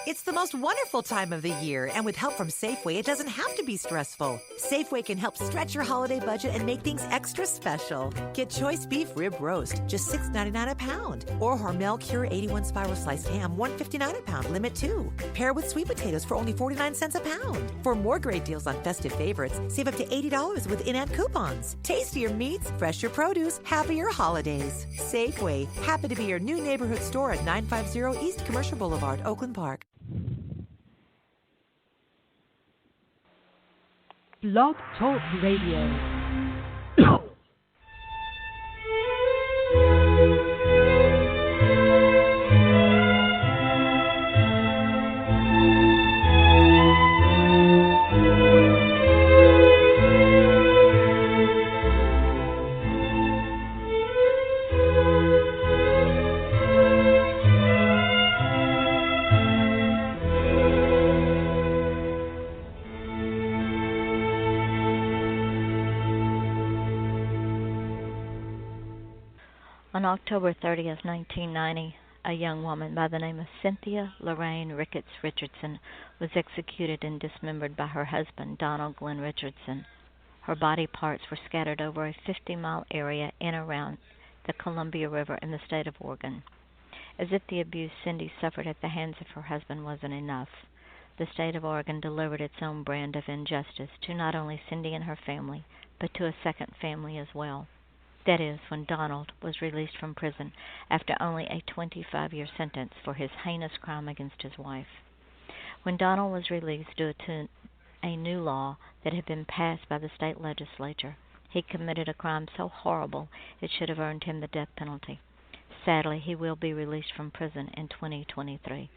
It's the most wonderful time of the year, and with help from Safeway, it doesn't have to be stressful. Safeway can help stretch your holiday budget and make things extra special. Get choice beef rib roast, just $6.99 a pound. Or Hormel Cure 81 spiral sliced ham, $1.59 a pound, limit 2. Pair with sweet potatoes for only 49 cents a pound. For more great deals on festive favorites, save up to $80 with in-app coupons. Tastier meats, fresher produce, happier holidays. Safeway, happy to be your new neighborhood store at 950 East Commercial Boulevard, Oakland Park. Blog Talk Radio. On October 30th, 1990, a young woman by the name of Cynthia Lorraine Ricketts Richardson was executed and dismembered by her husband, Donald Glenn Richardson. Her body parts were scattered over a 50-mile area in and around the Columbia River in the state of Oregon. As if the abuse Cindy suffered at the hands of her husband wasn't enough, the state of Oregon delivered its own brand of injustice to not only Cindy and her family, but to a second family as well. That is, when Donald was released from prison after only a 25-year sentence for his heinous crime against his wife. When Donald was released due to a new law that had been passed by the state legislature, he committed a crime so horrible it should have earned him the death penalty. Sadly, he will be released from prison in 2023.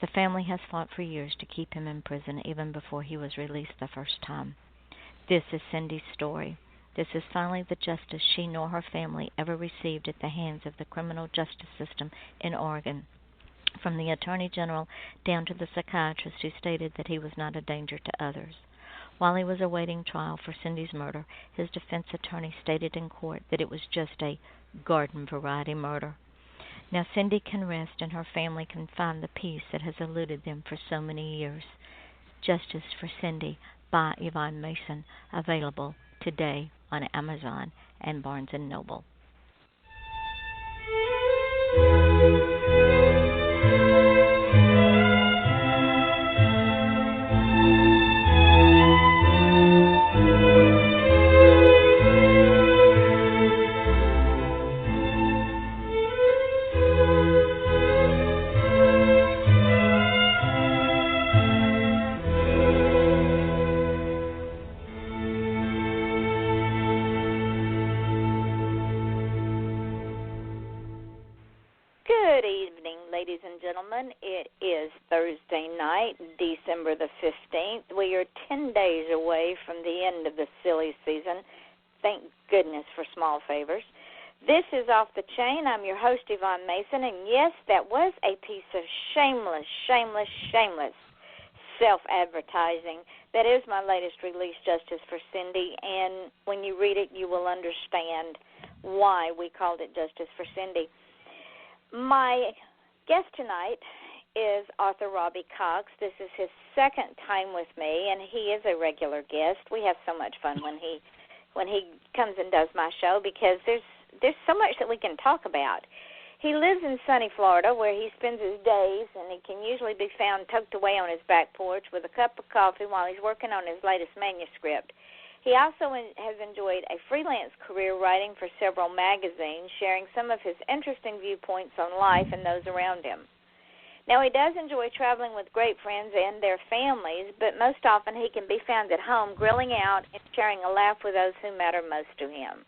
The family has fought for years to keep him in prison even before he was released the first time. This is Cindy's story. This is finally the justice she nor her family ever received at the hands of the criminal justice system in Oregon, from the Attorney General down to the psychiatrist who stated that he was not a danger to others. While he was awaiting trial for Cindy's murder, his defense attorney stated in court that it was just a garden-variety murder. Now Cindy can rest and her family can find the peace that has eluded them for so many years. Justice for Cindy by Yvonne Mason, available today on Amazon and Barnes & Noble. Ladies and gentlemen, it is Thursday night, December the 15th. We are 10 days away from the end of the silly season. Thank goodness for small favors. This is Off the Chain. I'm your host, Yvonne Mason, and yes, that was a piece of shameless self-advertising. That is my latest release, Justice for Cindy, and when you read it, you will understand why we called it Justice for Cindy. My guest tonight is author Robbie Cox. This is his second time with me, and he is a regular guest. We have so much fun when he comes and does my show because there's so much that we can talk about. He lives in sunny Florida where he spends his days, and he can usually be found tucked away on his back porch with a cup of coffee while he's working on his latest manuscript. He also has enjoyed a freelance career writing for several magazines, sharing some of his interesting viewpoints on life and those around him. Now, he does enjoy traveling with great friends and their families, but most often he can be found at home grilling out and sharing a laugh with those who matter most to him.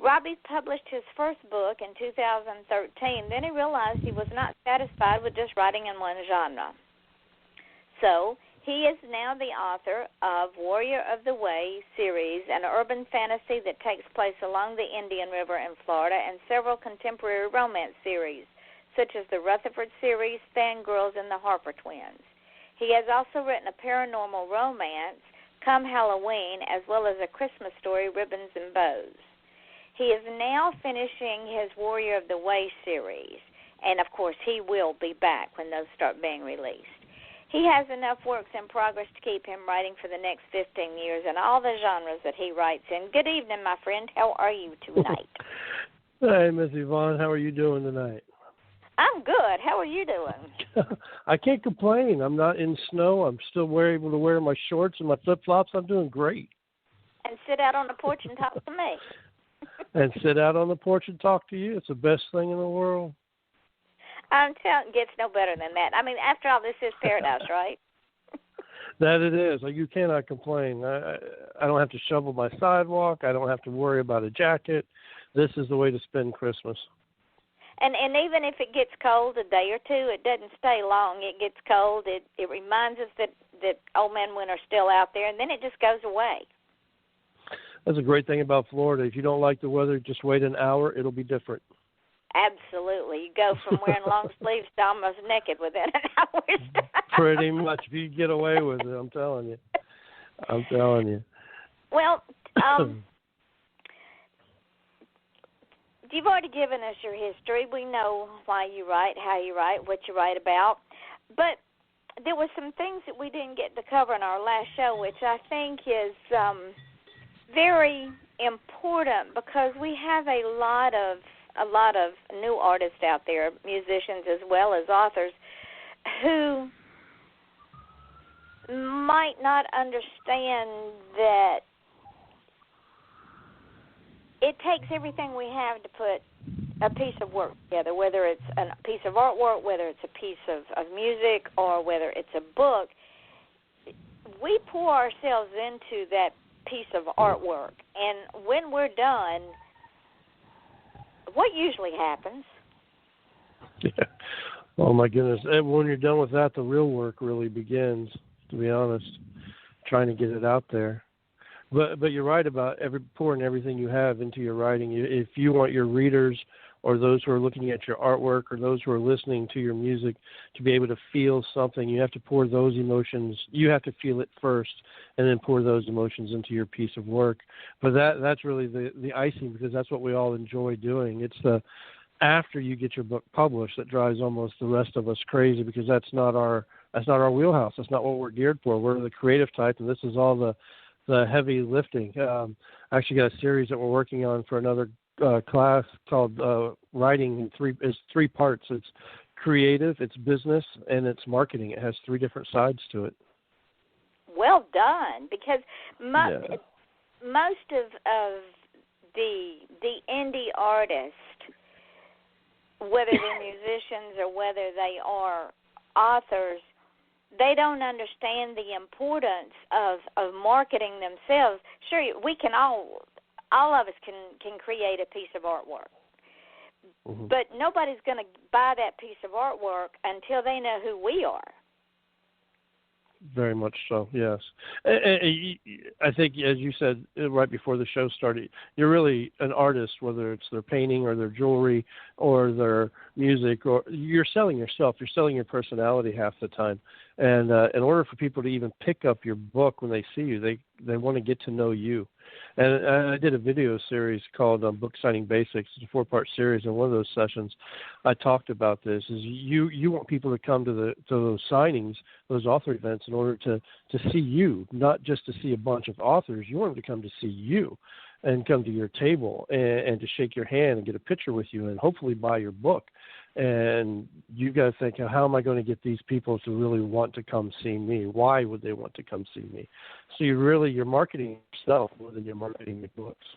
Robbie published his first book in 2013. Then he realized he was not satisfied with just writing in one genre. So he is now the author of Warrior of the Way series, an urban fantasy that takes place along the Indian River in Florida, and several contemporary romance series, such as the Rutherford series, Fangirls, and the Harper Twins. He has also written a paranormal romance, Come Halloween, as well as a Christmas story, Ribbons and Bows. He is now finishing his Warrior of the Way series, And, of course, he will be back when those start being released. He has enough works in progress to keep him writing for the next 15 years in all the genres that he writes in. Good evening, my friend. How are you tonight? Hey, Miss Yvonne. How are you doing tonight? I'm good. How are you doing? I can't complain. I'm not in snow. I'm still able to wear my shorts and my flip-flops. I'm doing great. And sit out on the porch and talk to me. And sit out on the porch and talk to you. It's the best thing in the world. I'm telling you, it gets no better than that. I mean, after all, this is paradise, right? That it is. Like, you cannot complain. I don't have to shovel my sidewalk. I don't have to worry about a jacket. This is the way to spend Christmas. And even if it gets cold a day or two, it doesn't stay long. It gets cold. It reminds us that old man winter's still out there, and then it just goes away. That's a great thing about Florida. If you don't like the weather, just wait an hour. It'll be different. Absolutely. You go from wearing long sleeves to almost naked within an hour's time. Pretty much. If you get away with it, I'm telling you. Well, you've already given us your history. We know why you write, how you write, what you write about. But there were some things that we didn't get to cover in our last show, which I think is very important because we have a lot of new artists out there, musicians as well as authors, who might not understand that it takes everything we have to put a piece of work together, whether it's a piece of artwork, whether it's a piece of music, or whether it's a book. We pour ourselves into that piece of artwork, and when we're done, what usually happens? Yeah. Oh, my goodness. When you're done with that, the real work really begins, to be honest, trying to get it out there. But you're right about pouring everything you have into your writing. If you want your readers or those who are looking at your artwork or those who are listening to your music to be able to feel something, you have to pour those emotions. You have to feel it first and then pour those emotions into your piece of work. But that's really the icing, because that's what we all enjoy doing. It's the after you get your book published that drives almost the rest of us crazy, because that's not our wheelhouse. That's not what we're geared for. We're the creative type, and this is all the heavy lifting. I actually got a series that we're working on for another class called Writing in three parts. It's creative, it's business, and it's marketing. It has three different sides to it. Well done, because most of the indie artists, whether they're musicians or whether they are authors, they don't understand the importance of marketing themselves. Sure, we can all of us can create a piece of artwork. Mm-hmm. But nobody's going to buy that piece of artwork until they know who we are. Very much so, yes. I think, as you said right before the show started, you're really an artist, whether it's their painting or their jewelry or their music, or you're selling yourself. You're selling your personality half the time. And in order for people to even pick up your book when they see you, they want to get to know you. And I did a video series called Book Signing Basics. It's a 4-part series. And one of those sessions, I talked about this. Is you want people to come to those signings, those author events, in order to see you, not just to see a bunch of authors. You want them to come to see you, and come to your table and to shake your hand and get a picture with you, and hopefully buy your book. And you got to think, how am I going to get these people to really want to come see me? Why would they want to come see me? So you're marketing yourself more than you're marketing your books.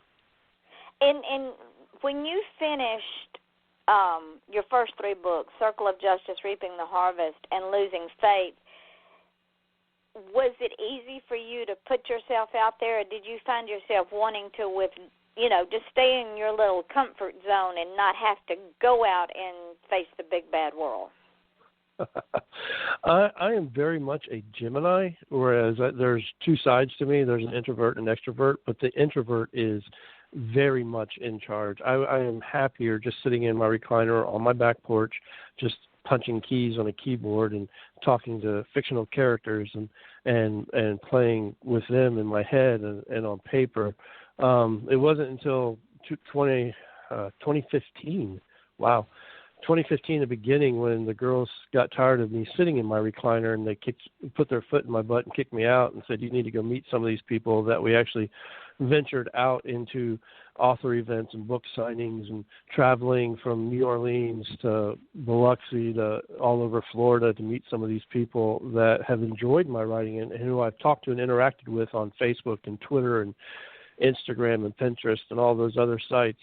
And when you finished your first 3 books, Circle of Justice, Reaping the Harvest, and Losing Faith, was it easy for you to put yourself out there, or did you find yourself wanting to just stay in your little comfort zone and not have to go out and face the big bad world? I am very much a Gemini, whereas there's 2 sides to me. There's an introvert and extrovert, but the introvert is very much in charge. I am happier just sitting in my recliner on my back porch, just punching keys on a keyboard and talking to fictional characters and playing with them in my head and on paper. It wasn't until 2015, 2015, the beginning, when the girls got tired of me sitting in my recliner and they put their foot in my butt and kicked me out and said, you need to go meet some of these people, that we actually ventured out into author events and book signings and traveling from New Orleans to Biloxi to all over Florida to meet some of these people that have enjoyed my writing and who I've talked to and interacted with on Facebook and Twitter and Instagram and Pinterest and all those other sites.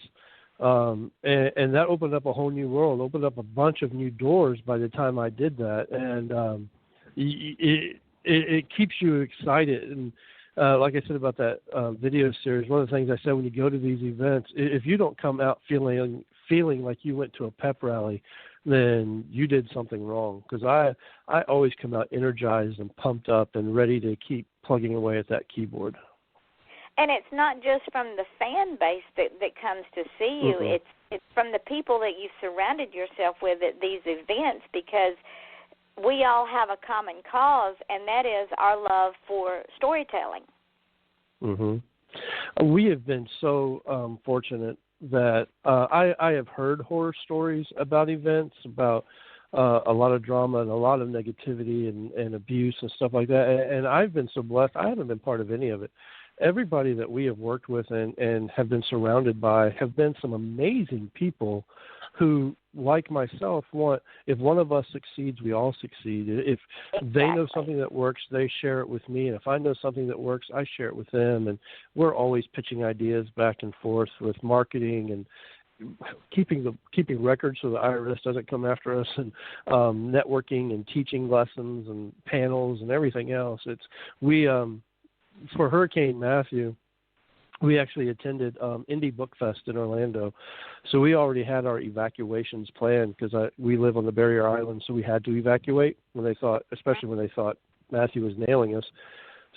And that opened up a whole new world, opened up a bunch of new doors by the time I did that. And it keeps you excited. And like I said about that video series, one of the things I said, when you go to these events, if you don't come out feeling like you went to a pep rally, then you did something wrong. Because I always come out energized and pumped up and ready to keep plugging away at that keyboard. And it's not just from the fan base that comes to see you. Mm-hmm. It's from the people that you've surrounded yourself with at these events, because we all have a common cause, and that is our love for storytelling. Mm-hmm. We have been so fortunate that I have heard horror stories about events, about a lot of drama and a lot of negativity and abuse and stuff like that, and I've been so blessed. I haven't been part of any of it. Everybody that we have worked with and have been surrounded by have been some amazing people who, like myself, if one of us succeeds, we all succeed. If they know something that works, they share it with me. And if I know something that works, I share it with them. And we're always pitching ideas back and forth with marketing and keeping records so the IRS doesn't come after us, and networking and teaching lessons and panels and everything else. For Hurricane Matthew, we actually attended Indie Book Fest in Orlando. So we already had our evacuations planned, because we live on the barrier island, so we had to evacuate especially when they thought Matthew was nailing us.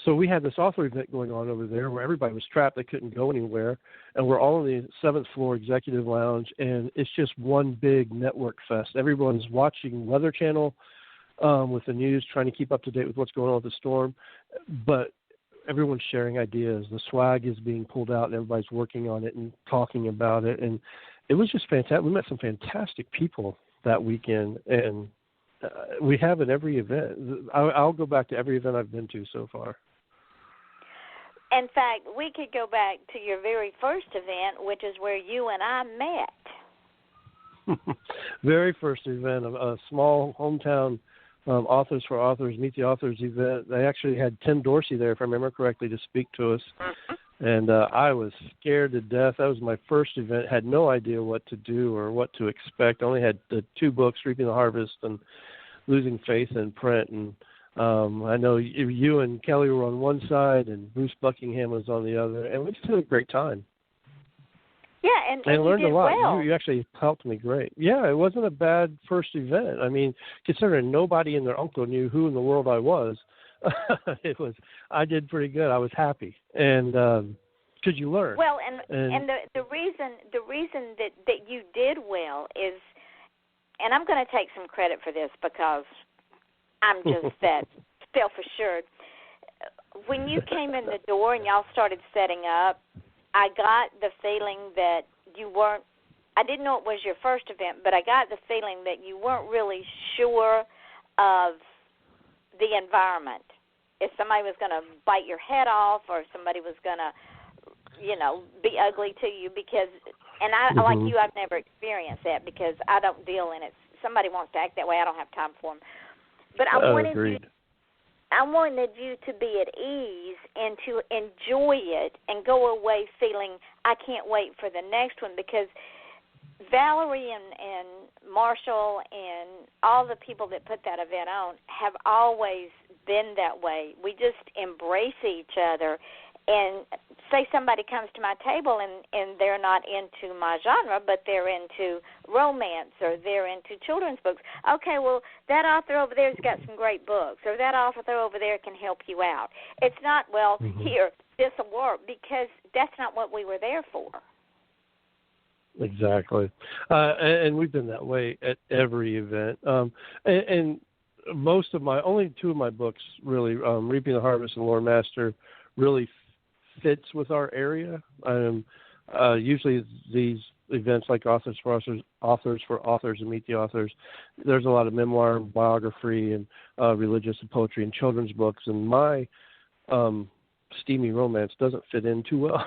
So we had this author event going on over there where everybody was trapped. They couldn't go anywhere. And we're all in the 7th floor executive lounge, and it's just one big network fest. Everyone's watching Weather Channel with the news, trying to keep up to date with what's going on with the storm. But everyone's sharing ideas. The swag is being pulled out, and everybody's working on it and talking about it. And it was just fantastic. We met some fantastic people that weekend, and we have at every event. I'll go back to every event I've been to so far. In fact, we could go back to your very first event, which is where you and I met. Very first event, a small hometown Authors for Authors, Meet the Authors event. They actually had Tim Dorsey there, if I remember correctly, to speak to us. And I was scared to death. That was my first event. Had no idea what to do or what to expect. I only had the 2 books, Reaping the Harvest and Losing Faith in print. And I know you and Kelly were on one side and Bruce Buckingham was on the other. And we just had a great time. Yeah, and I learned a lot. Well. You actually helped me great. Yeah, it wasn't a bad first event. I mean, considering nobody and their uncle knew who in the world I was, I did pretty good. I was happy, and because you learn. Well, and the reason that you did well is, and I'm going to take some credit for this because I'm just that self-assured. When you came in the door and y'all started setting up, I got the feeling that you weren't, I didn't know it was your first event, but I got the feeling that you weren't really sure of the environment. If somebody was going to bite your head off, or if somebody was going to, be ugly to you, because, and I, like you, I've never experienced that because I don't deal in it. Somebody wants to act that way, I don't have time for them. But I wanted you to be at ease and to enjoy it and go away feeling I can't wait for the next one, because Valerie and Marshall and all the people that put that event on have always been that way. We just embrace each other. And say somebody comes to my table and they're not into my genre, but they're into romance or they're into children's books. Okay, well, that author over there has got some great books, or that author over there can help you out. It's not, here, this will work, because that's not what we were there for. Exactly. And we've been that way at every event. And most of only 2 of my books, really, Reaping the Harvest and Lore Master, really fits with our area. Usually these events like Authors for Authors and Meet the Authors. There's a lot of memoir and biography and religious and poetry and children's books. And my steamy romance doesn't fit in too well.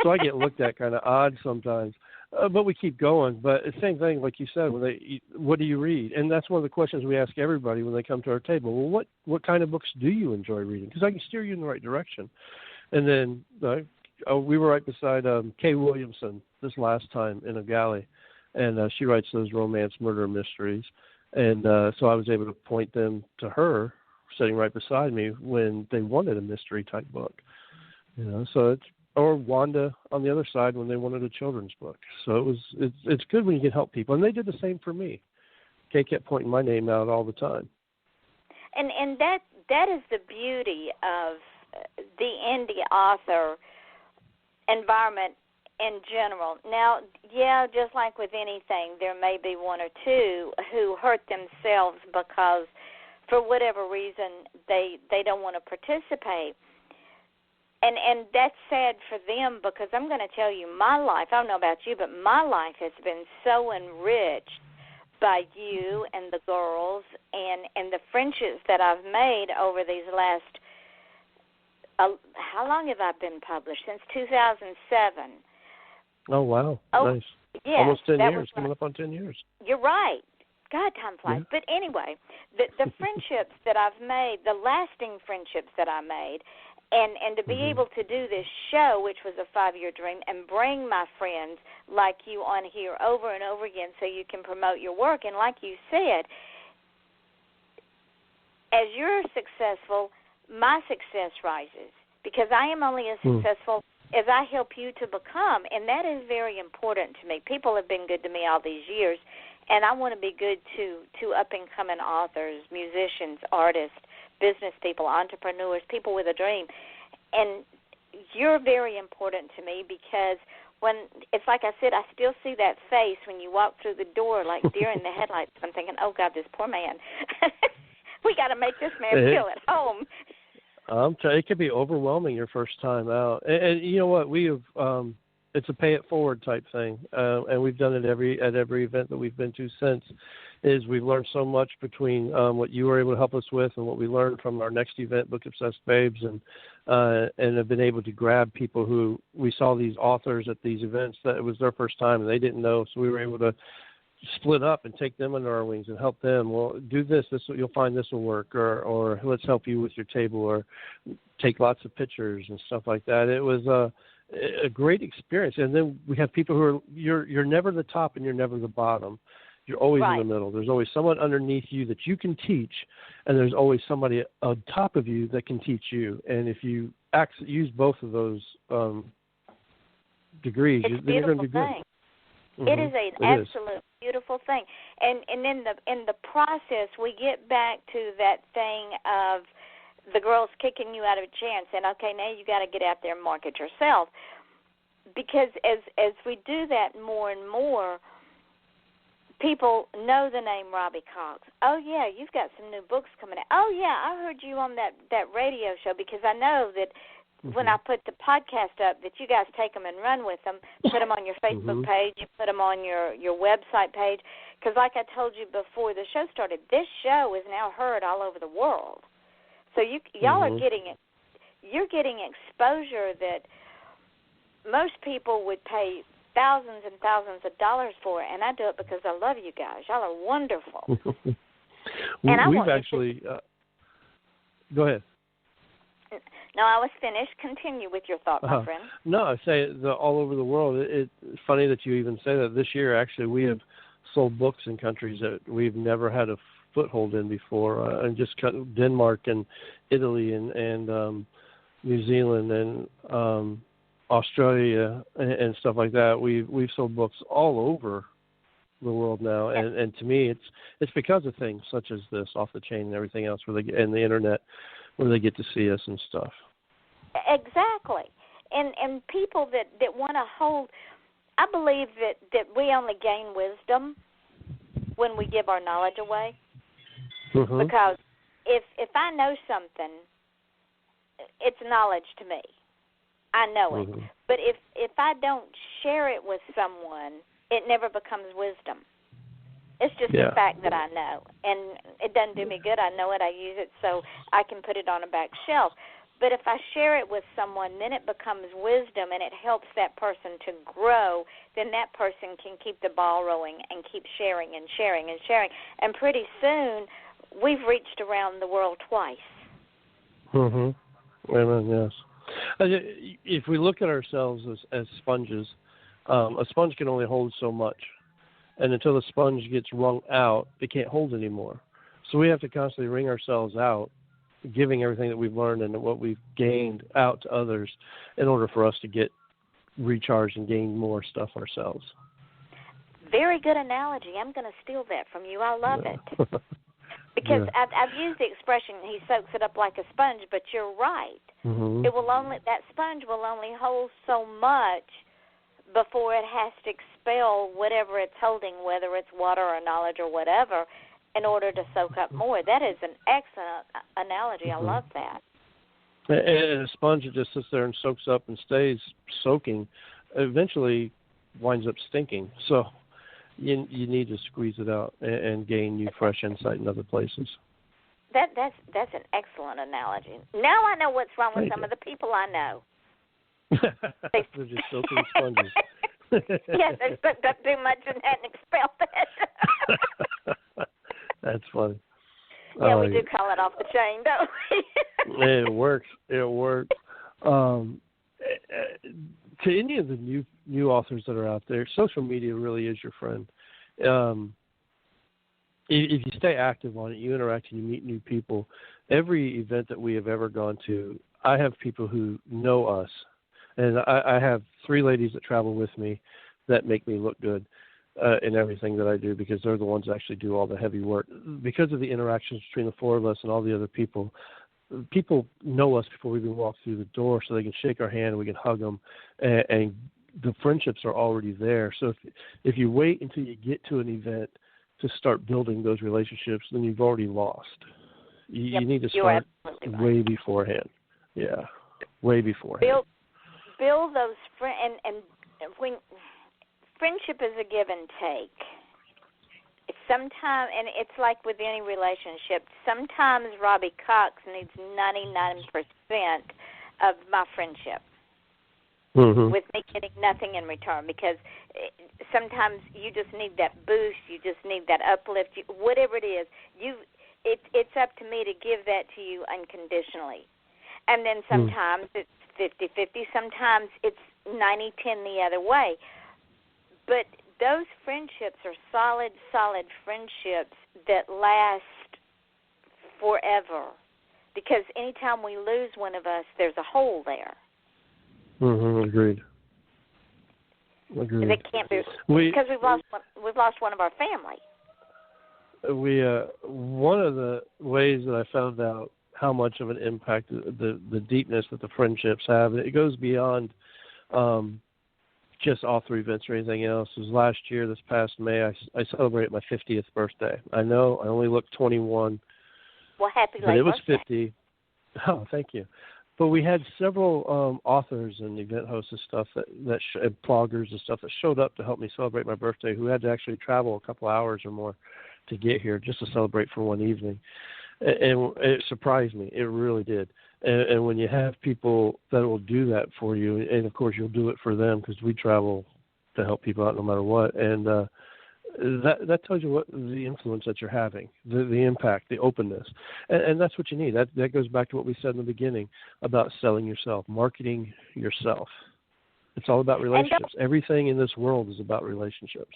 So I get looked at kind of odd sometimes. But we keep going. But the same thing, like you said, what do you read? And that's one of the questions we ask everybody when they come to our table. Well, what kind of books do you enjoy reading? Because I can steer you in the right direction. And then we were right beside Kay Williamson this last time in a galley, and she writes those romance murder mysteries. And so I was able to point them to her, sitting right beside me, when they wanted a mystery type book. So or Wanda on the other side when they wanted a children's book. So it's good when you can help people, and they did the same for me. Kay kept pointing my name out all the time. And that is the beauty of the indie author environment in general. Now, just like with anything, there may be one or two who hurt themselves because for whatever reason they don't want to participate. And that's sad for them, because I'm going to tell you, my life, I don't know about you, but my life has been so enriched by you and the girls and the friendships that I've made over these last, how long have I been published? Since 2007. Oh, wow. Nice. Yes, almost 10 years, coming up on 10 years. You're right. God, time flies. Yeah. But anyway, the friendships that I've made, the lasting friendships that I made, and to be able to do this show, which was a 5-year dream, and bring my friends like you on here over and over again so you can promote your work. And like you said, as you're successful, my success rises, because I am only as successful as I help you to become, and that is very important to me. People have been good to me all these years, and I want to be good to up-and-coming authors, musicians, artists, business people, entrepreneurs, people with a dream. And you're very important to me, because when it's like I said, I still see that face when you walk through the door like deer in the headlights. I'm thinking, oh, God, this poor man. We got to make this man feel at home. It can be overwhelming your first time out. And you know what? We have it's a pay it forward type thing, and we've done it at every event that we've been to since. Is we've learned so much between what you were able to help us with and what we learned from our next event, Book Obsessed Babes, and have been able to grab people who we saw these authors at these events that it was their first time and they didn't know, so we were able to split up and take them under our wings and help them. Well, do this you'll find this will work, or let's help you with your table, or take lots of pictures and stuff like that. It was a great experience. And then we have people who are you're never the top and you're never the bottom. You're always in the middle. There's always someone underneath you that you can teach, and there's always somebody on top of you that can teach you. And if you use both of those degrees, then you're going to be good. It is an absolute beautiful thing. And in the process, we get back to that thing of the girls kicking you out of a chair and saying, okay, now you got to get out there and market yourself. Because as we do that more and more, people know the name Robbie Cox. Oh, yeah, you've got some new books coming out. Oh, yeah, I heard you on that radio show, because I know that when I put the podcast up that you guys take them and run with them, put them on your Facebook page, you put them on your website page. Because like I told you before the show started, this show is now heard all over the world. So y'all are getting it. You're getting exposure that most people would pay thousands and thousands of dollars for it, and I do it because I love you guys. Y'all are wonderful. We've actually go ahead. No, I was finished. Continue with your thought, my friend. No, I say all over the world. It's funny that you even say that. This year, actually, we have sold books in countries that we've never had a foothold in before, and just Denmark and Italy and New Zealand and Australia and stuff like that. We've sold books all over the world now, and to me, it's because of things such as this, Off the Chain and everything else, and the internet, where they get to see us and stuff. Exactly, and people that want to hold. I believe that we only gain wisdom when we give our knowledge away. Because if I know something, it's knowledge to me. I know it. But if I don't share it with someone, it never becomes wisdom. It's just the fact that I know. And it doesn't do me good. I know it. I use it so I can put it on a back shelf. But if I share it with someone, then it becomes wisdom, and it helps that person to grow. Then that person can keep the ball rolling and keep sharing and sharing and sharing. And pretty soon, we've reached around the world twice. Amen, yes. If we look at ourselves as sponges, a sponge can only hold so much. And until the sponge gets wrung out, it can't hold anymore. So we have to constantly wring ourselves out, giving everything that we've learned and what we've gained out to others in order for us to get recharged and gain more stuff ourselves. Very good analogy. I'm going to steal that from you. I love it. Because I've used the expression, he soaks it up like a sponge, but you're right. That sponge will only hold so much before it has to expel whatever it's holding, whether it's water or knowledge or whatever, in order to soak up more. That is an excellent analogy. I love that. And a sponge that just sits there and soaks up and stays soaking eventually winds up stinking. So you need to squeeze it out and gain new fresh insight in other places. That's an excellent analogy. Now I know what's wrong with some of the people I know. They're just soaking sponges. Yes, they've soaked up too much and hadn't expelled it. That's funny. Yeah, we do call it off the chain, don't we? It works. It works. To any of the new authors that are out there, social media really is your friend. If you stay active on it, you interact and you meet new people. Every event that we have ever gone to, I have people who know us. And I have 3 ladies that travel with me that make me look good in everything that I do, because they're the ones that actually do all the heavy work. Because of the interactions between the 4 of us and all the other people know us before we even walk through the door, so they can shake our hand and we can hug them, and the friendships are already there. So if you wait until you get to an event to start building those relationships, then you've already lost. You need to start way beforehand. Yeah, way beforehand. Build those friends, and when friendship is a give and take. Sometimes, and it's like with any relationship, sometimes Robbie Cox needs 99% of my friendship, with me getting nothing in return, because sometimes you just need that boost, you just need that uplift, whatever it is. It's up to me to give that to you unconditionally. And then sometimes it's 50-50, sometimes it's 90-10 the other way. But those friendships are solid friendships that last forever. Because anytime we lose one of us, there's a hole there. Agreed. And it can't be, because we've lost one of our family. One of the ways that I found out how much of an impact the deepness that the friendships have, it goes beyond just author events or anything else, is last year, this past May, I celebrated my 50th birthday. I know I only looked 21. Well, happy late birthday. But it was 50. Oh, thank you. But we had several authors and event hosts and stuff and bloggers and stuff that showed up to help me celebrate my birthday, who had to actually travel a couple hours or more to get here just to celebrate for one evening. And it surprised me. It really did. And when you have people that will do that for you, and of course you'll do it for them, because we travel to help people out no matter what, and that tells you what the influence that you're having, the impact, the openness, and that's what you need. That goes back to what we said in the beginning about selling yourself, marketing yourself. It's all about relationships. Everything in this world is about relationships.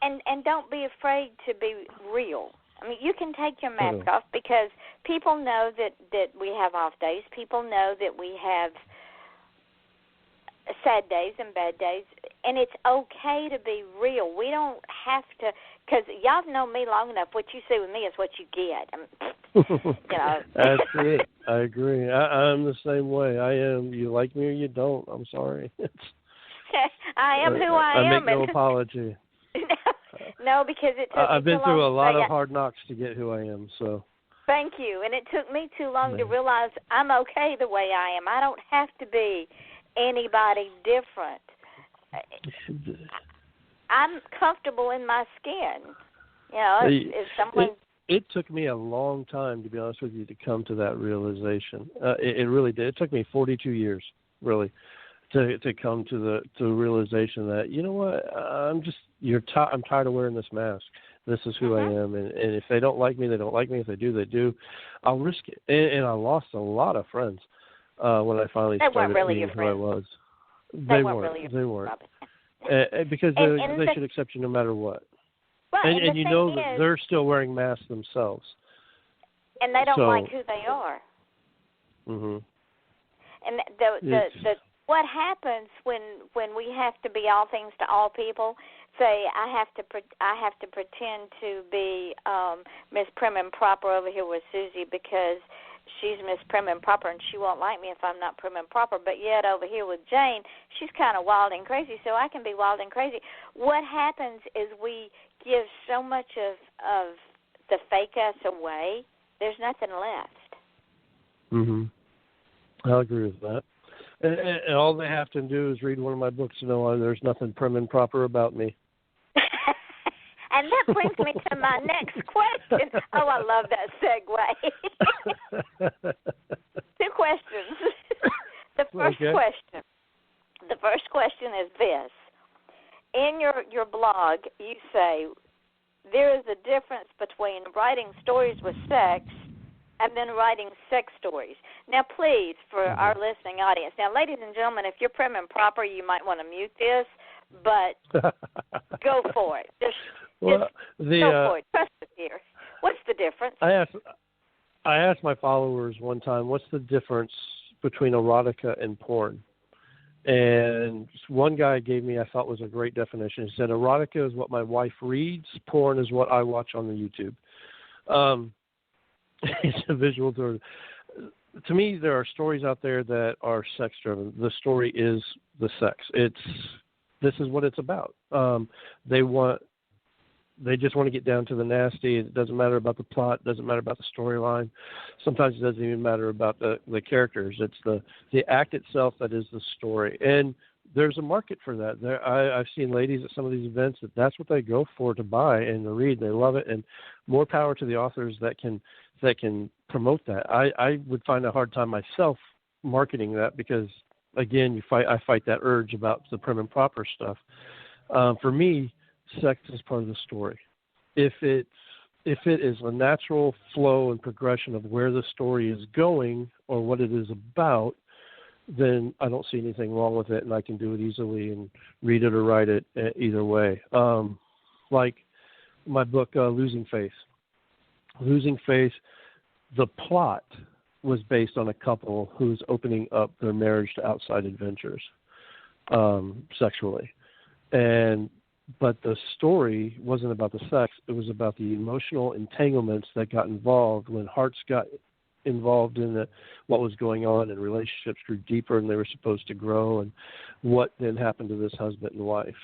And don't be afraid to be real. I mean, you can take your mask off, because people know that we have off days. People know that we have sad days and bad days, and it's okay to be real. We don't have to, because y'all know me long enough. What you see with me is what you get. That's it. I agree. I'm the same way. I am. You like me or you don't. I'm sorry. I am who I am. I make no apology. No, because it took I've me been too through long a lot of hard knocks to get who I am. So. Thank you. And it took me too long to realize I'm okay the way I am. I don't have to be anybody different. I'm comfortable in my skin. You know, if someone... It took me a long time, to be honest with you, to come to that realization. It really did. It took me 42 years, really, to come to the realization that, you know what, I'm tired of wearing this mask. This is who I am, and if they don't like me, they don't like me. If they do, they do. I'll risk it. And I lost a lot of friends when I finally started being who I was. They weren't. They weren't. Because they should accept you no matter what. Right, and you know that they're still wearing masks themselves. And they don't like who they are. Mhm. And what happens when we have to be all things to all people? Say I have to pretend to be Miss Prim and Proper over here with Susie because she's Miss Prim and Proper and she won't like me if I'm not Prim and Proper. But yet over here with Jane, she's kind of wild and crazy, so I can be wild and crazy. What happens is we give so much of the fake us away. There's nothing left. Mhm. I agree with that. And all they have to do is read one of my books to know there's nothing prim and proper about me. And that brings me to my next question. Oh, I love that segue. 2 questions. The first question is this. In your blog, you say, there is a difference between writing stories with sex and then writing sex stories. Now, please, for our listening audience. Now, ladies and gentlemen, if you're prim and proper, you might want to mute this, but go for it. Just go for it. Trust us here. What's the difference? I asked my followers one time, what's the difference between erotica and porn? And one guy gave me, I thought was a great definition. He said, erotica is what my wife reads. Porn is what I watch on the YouTube. It's a visual tour. To me, there are stories out there that are sex-driven. The story is the sex. This is what it's about. They just want to get down to the nasty. It doesn't matter about the plot. It doesn't matter about the storyline. Sometimes it doesn't even matter about the characters. It's the act itself that is the story. And there's a market for that. I've seen ladies at some of these events that's what they go for to buy and to read. They love it. And more power to the authors that can promote that. I would find a hard time myself marketing that because, again, I fight that urge about the prim and proper stuff. For me, sex is part of the story. If it is a natural flow and progression of where the story is going or what it is about, then I don't see anything wrong with it, and I can do it easily and read it or write it either way. Like my book, Losing Faith. Losing Faith, the plot was based on a couple who's opening up their marriage to outside adventures sexually. But the story wasn't about the sex. It was about the emotional entanglements that got involved when hearts got involved in what was going on and relationships grew deeper and they were supposed to grow and what then happened to this husband and wife.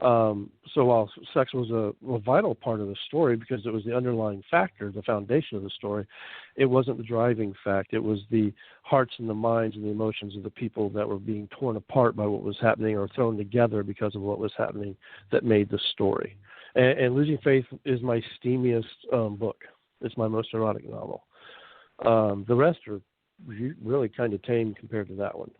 So while sex was a vital part of the story because it was the underlying factor, the foundation of the story, it wasn't the driving fact. It was the hearts and the minds and the emotions of the people that were being torn apart by what was happening or thrown together because of what was happening that made the story. And Losing Faith is my steamiest book. It's my most erotic novel. The rest are really kind of tame compared to that one.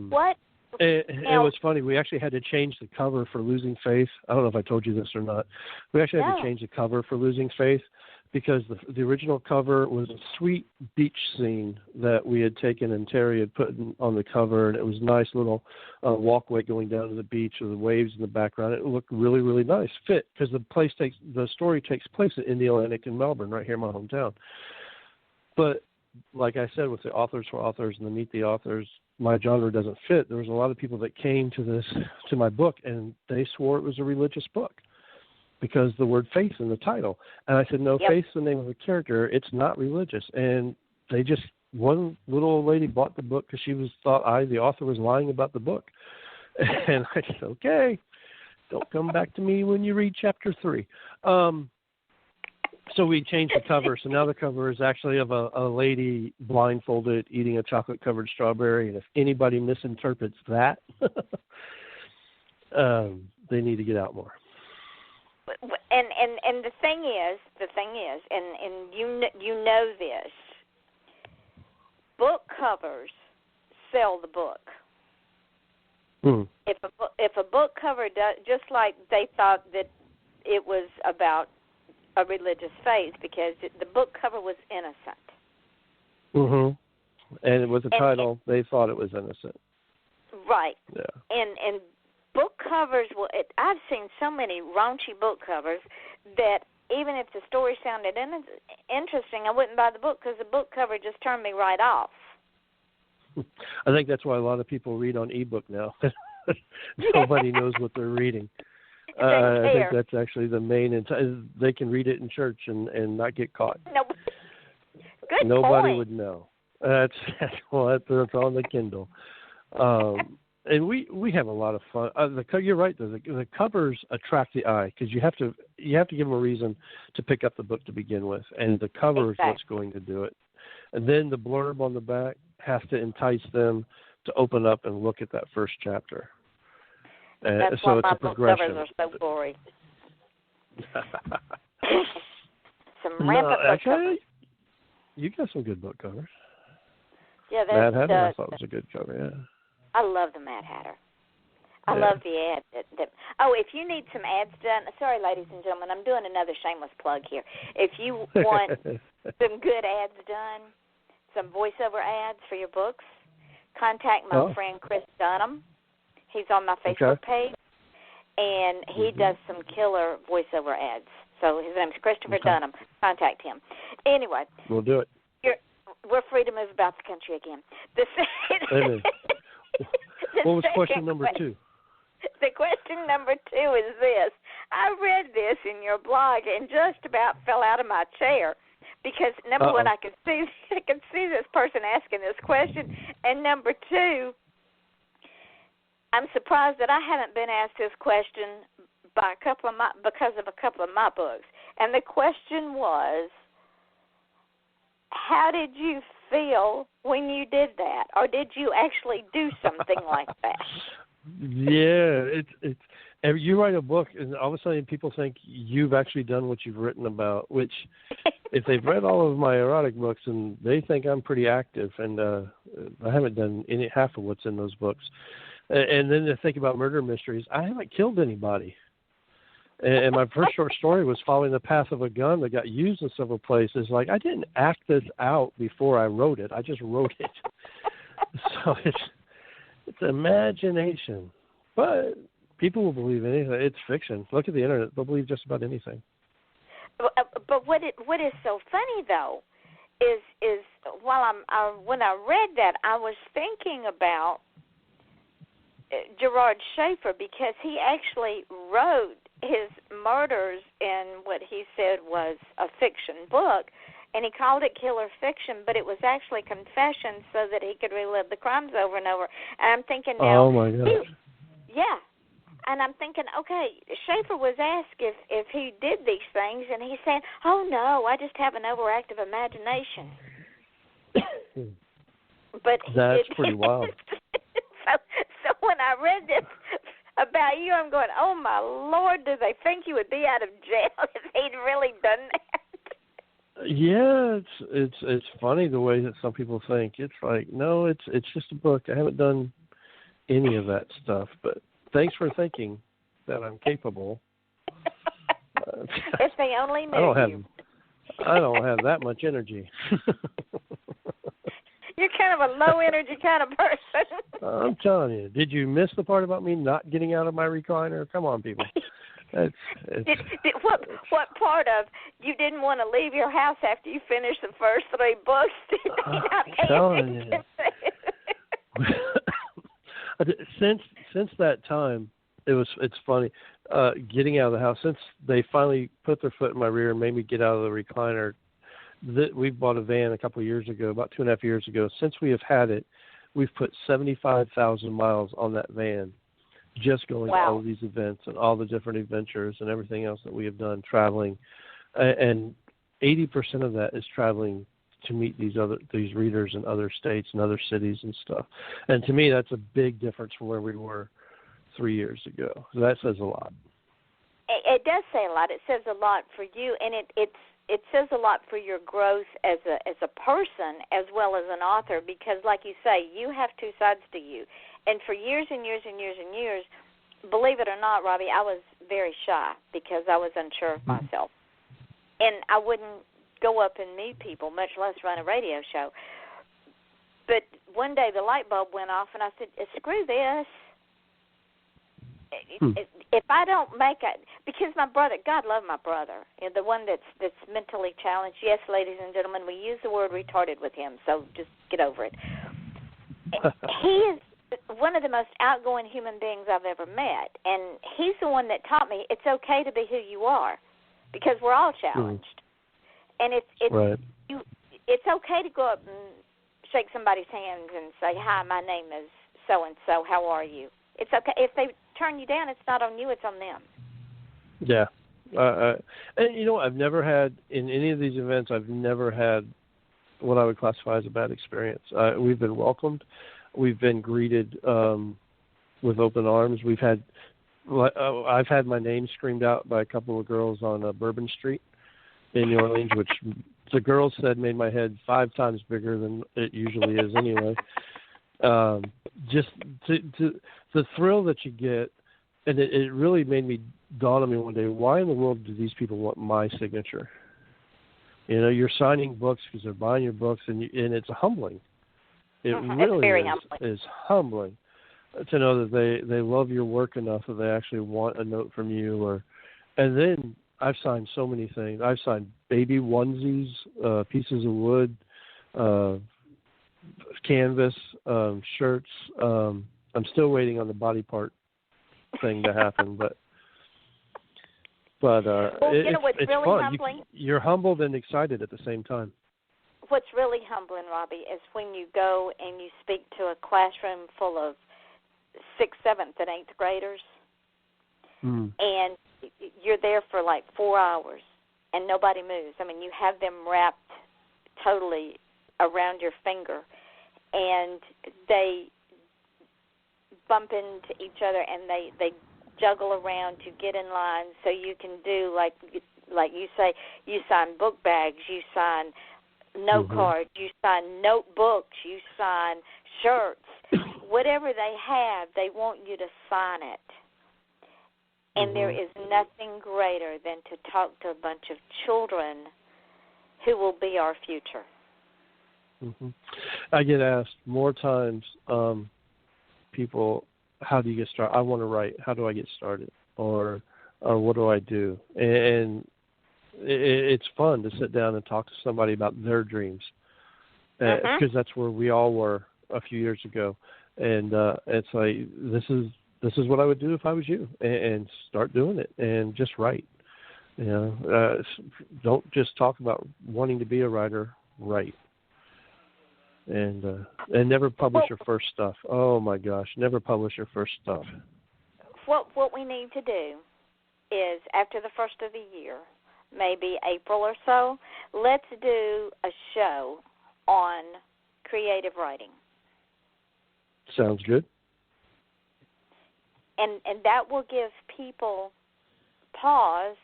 What? It was funny. We actually had to change the cover for Losing Faith. I don't know if I told you this or not. We actually had to change the cover for Losing Faith because the original cover was a sweet beach scene that we had taken and Terry had put on the cover, and it was a nice little walkway going down to the beach with the waves in the background. It looked really, really nice, fit because the story takes place in Indianapolis and Melbourne, right here in my hometown. But like I said, with the authors for authors and the Meet the Authors, my genre doesn't fit. There was a lot of people that came to my book, and they swore it was a religious book because the word faith in the title. And I said, no, faith's the name of the character. It's not religious. And one little old lady bought the book because she thought the author was lying about the book. And I said, okay, don't come back to me when you read chapter 3. So we changed the cover. So now the cover is actually of a lady blindfolded eating a chocolate-covered strawberry. And if anybody misinterprets that, they need to get out more. And the thing is, and you know this, book covers sell the book. If a book cover does, just like they thought that it was about a religious faith, because the book cover was innocent. And it was a title. They thought it was innocent. Right. Yeah. And book covers I've seen so many raunchy book covers that even if the story sounded interesting, I wouldn't buy the book because the book cover just turned me right off. I think that's why a lot of people read on ebook now. Nobody knows what they're reading. I think that's actually the main. They can read it in church and not get caught. No. Good Nobody point. would know. That's on the Kindle. And we have a lot of fun. You're right. The covers attract the eye because you have to give them a reason to pick up the book to begin with, and the cover is what's going to do it. And then the blurb on the back has to entice them to open up and look at that first chapter. That's so why it's my a progression. book covers are so boring. Some rampant book covers. You got some good book covers. Yeah, Mad Hatter, I thought was a good cover. Yeah. I love the Mad Hatter. I love the ad. If you need some ads done, sorry, ladies and gentlemen, I'm doing another shameless plug here. If you want some good ads done, some voiceover ads for your books, contact my friend Chris Dunham. He's on my Facebook page, and he does some killer voiceover ads. So his name's Christopher Dunham. Contact him. Anyway. We'll do it. We're free to move about the country again. What was question number 2? The question number 2 is this. I read this in your blog and just about fell out of my chair because, number one, I could see this person asking this question, and number 2, I'm surprised that I haven't been asked this question because of a couple of my books. And the question was, how did you feel when you did that, or did you actually do something like that? Yeah, it's you write a book, and all of a sudden people think you've actually done what you've written about. Which, if they've read all of my erotic books, and they think I'm pretty active, and I haven't done half of what's in those books. And then to think about murder mysteries, I haven't killed anybody. And my first short story was following the path of a gun that got used in several places. Like, I didn't act this out before I wrote it. I just wrote it. So it's imagination. But people will believe anything. It's fiction. Look at the internet. They'll believe just about anything. But what is so funny, though, is when I read that, I was thinking about Gerard Schaefer, because he actually wrote his murders in what he said was a fiction book, and he called it killer fiction, but it was actually confession so that he could relive the crimes over and over. And I'm thinking now, oh my gosh. And I'm thinking, okay, Schaefer was asked if he did these things, and he said, oh no, I just have an overactive imagination. But that's pretty wild. So when I read this about you, I'm going, oh my Lord, do they think you would be out of jail if he'd really done that? Yeah, it's funny the way that some people think. It's like, no, it's just a book. I haven't done any of that stuff, but thanks for thinking that I'm capable. If they only knew I don't have that much energy. You're kind of a low-energy kind of person. I'm telling you. Did you miss the part about me not getting out of my recliner? Come on, people. What part of you didn't want to leave your house after you finished the first 3 books? Did you not pay attention? Since that time, it's funny getting out of the house. Since they finally put their foot in my rear and made me get out of the recliner. We bought a van a couple of years ago, about 2.5 years ago. Since we have had it, we've put 75,000 miles on that van, just going to all of these events and all the different adventures and everything else that we have done, traveling. And 80% of that is traveling to meet these readers in other states and other cities and stuff. And to me, that's a big difference from where we were 3 years ago. So that says a lot. It does say a lot. It says a lot for you, and it says a lot for your growth as a person as well as an author, because, like you say, you have two sides to you. And for years and years and years and years, believe it or not, Robbie, I was very shy because I was unsure of myself. And I wouldn't go up and meet people, much less run a radio show. But one day the light bulb went off, and I said, screw this. If I don't make it, because my brother, God love my brother, the one that's mentally challenged. Yes, ladies and gentlemen, we use the word retarded with him, so just get over it. He is one of the most outgoing human beings I've ever met, and he's the one that taught me it's okay to be who you are, because we're all challenged. And it's okay to go up and shake somebody's hands and say, hi, my name is so-and-so, how are you? It's okay. If they turn you down, it's not on you, it's on them. Yeah. And, you know, I've never had, in any of these events, I've never had what I would classify as a bad experience. We've been welcomed. We've been greeted with open arms. I've had my name screamed out by a couple of girls on Bourbon Street in New Orleans, which the girls said made my head 5 times bigger than it usually is anyway. Just the thrill that you get, and it really made me dawn on me one day, why in the world do these people want my signature? You know, you're signing books because they're buying your books, and it's humbling. It really is humbling to know that they love your work enough that they actually want a note from you. And then I've signed so many things. I've signed baby onesies, pieces of wood, canvas, shirts. I'm still waiting on the body part thing to happen, but it's really fun. humbling? You're humbled and excited at the same time. What's really humbling, Robbie, is when you go and you speak to a classroom full of 6th, 7th, and 8th graders, and you're there for like 4 hours, and nobody moves. I mean, you have them wrapped totally around your finger, and they bump into each other, and they juggle around to get in line so you can do, like you say, you sign book bags, you sign note cards, you sign notebooks, you sign shirts, whatever they have, they want you to sign it. And there is nothing greater than to talk to a bunch of children who will be our future. I get asked more times, people, how do you get started? I want to write. How do I get started? Or what do I do? And it's fun to sit down and talk to somebody about their dreams, because that's where we all were a few years ago. And it's like, this is what I would do if I was you, and start doing it and just write. You know, don't just talk about wanting to be a writer. Write. And never publish your first stuff. Oh my gosh, never publish your first stuff. What we need to do is, after the first of the year, maybe April or so, let's do a show on creative writing. Sounds good. And that will give people pause